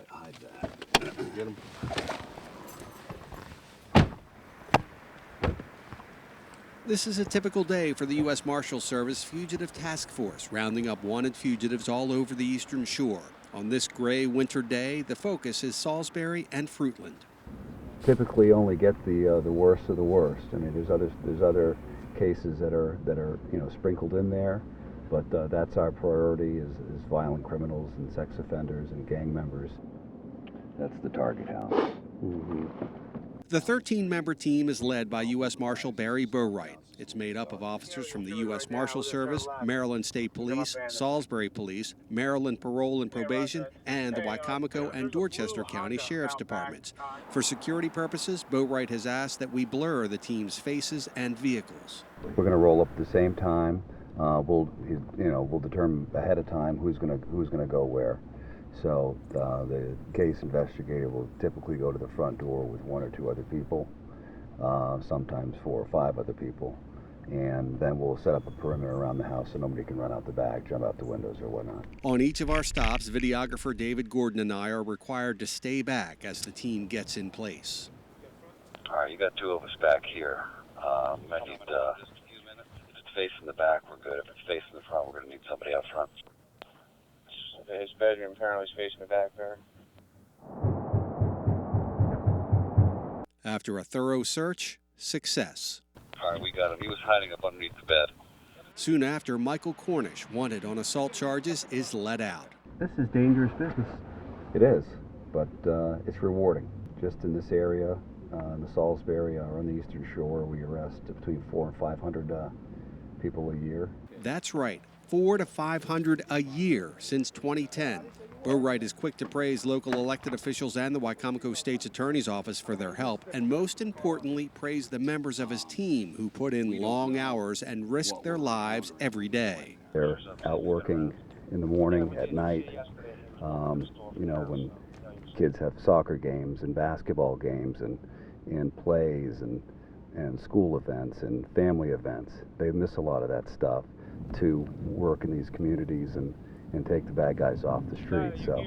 Hide that. Get him. This is a typical day for the U.S. Marshals Service Fugitive Task Force, rounding up wanted fugitives all over the Eastern Shore. On this gray winter day, the focus is Salisbury and Fruitland. Typically, only get the worst of the worst. I mean, there's other cases that are sprinkled in there, but that's our priority is violent criminals and sex offenders and gang members. That's the target house. Mm-hmm. The 13-member team is led by U.S. Marshal Barry Bowright. It's made up of officers from the U.S. Marshal Service, Maryland State Police, Salisbury Police, Maryland Parole and Probation, and the Wicomico and Dorchester County Sheriff's Departments. For security purposes, Bowright has asked that we blur the team's faces and vehicles. We're going to roll up at the same time. We'll determine ahead of time who's going to go where. So the case investigator will typically go to the front door with one or two other people, sometimes 4 or 5 other people, and then we'll set up a perimeter around the house so nobody can run out the back, jump out the windows or whatnot. On each of our stops, videographer David Gordon and I are required to stay back as the team gets in place. All right, you got 2 of us back here. I need, if it's facing the back, we're good. If it's facing the front, we're going to need somebody out front. His bedroom apparently is facing the back there. After a thorough search, success. All right, we got him. He was hiding up underneath the bed. Soon after, Michael Cornish, wanted on assault charges, is let out. This is dangerous business. It is, but it's rewarding. Just in this area, in the Salisbury or on the Eastern Shore, we arrest between 400 and 500 people a year. That's right. 400 to 500 a year since 2010. Bowright is quick to praise local elected officials and the Wicomico State's Attorney's Office for their help, and most importantly, praise the members of his team who put in long hours and risk their lives every day. They're out working in the morning, at night, when kids have soccer games and basketball games and plays and school events and family events. They miss a lot of that stuff to work in these communities and take the bad guys off the street. So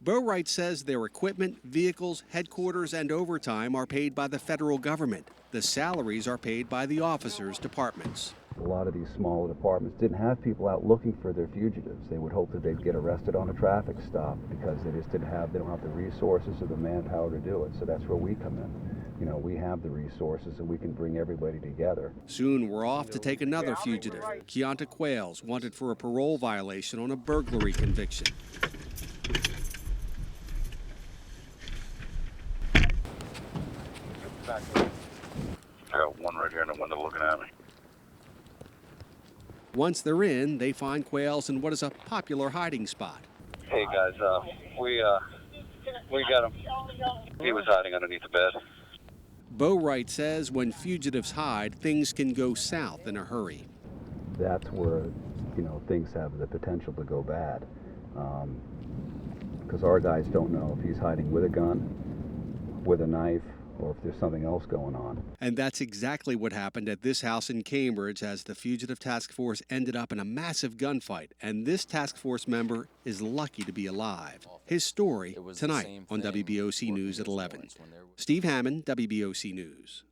Bowright says their equipment, vehicles, headquarters, and overtime are paid by the federal government. The salaries are paid by the officers' departments. A lot of these smaller departments didn't have people out looking for their fugitives. They would hope that they'd get arrested on a traffic stop because they don't have the resources or the manpower to do it. So that's where we come in. We have the resources and we can bring everybody together. Soon we're off to take another fugitive, Keonta Quayles, wanted for a parole violation on a burglary conviction. I got one right here in the window looking at me. Once they're in, they find Quayles in what is a popular hiding spot. Hey guys, we got him. He was hiding underneath the bed. Bowright says when fugitives hide, things can go south in a hurry. That's where, things have the potential to go bad. Because our guys don't know if he's hiding with a gun, with a knife, or if there's something else going on. And that's exactly what happened at this house in Cambridge as the Fugitive Task Force ended up in a massive gunfight. And this task force member is lucky to be alive. His story tonight on WBOC News at 11. Steve Hammond, WBOC News.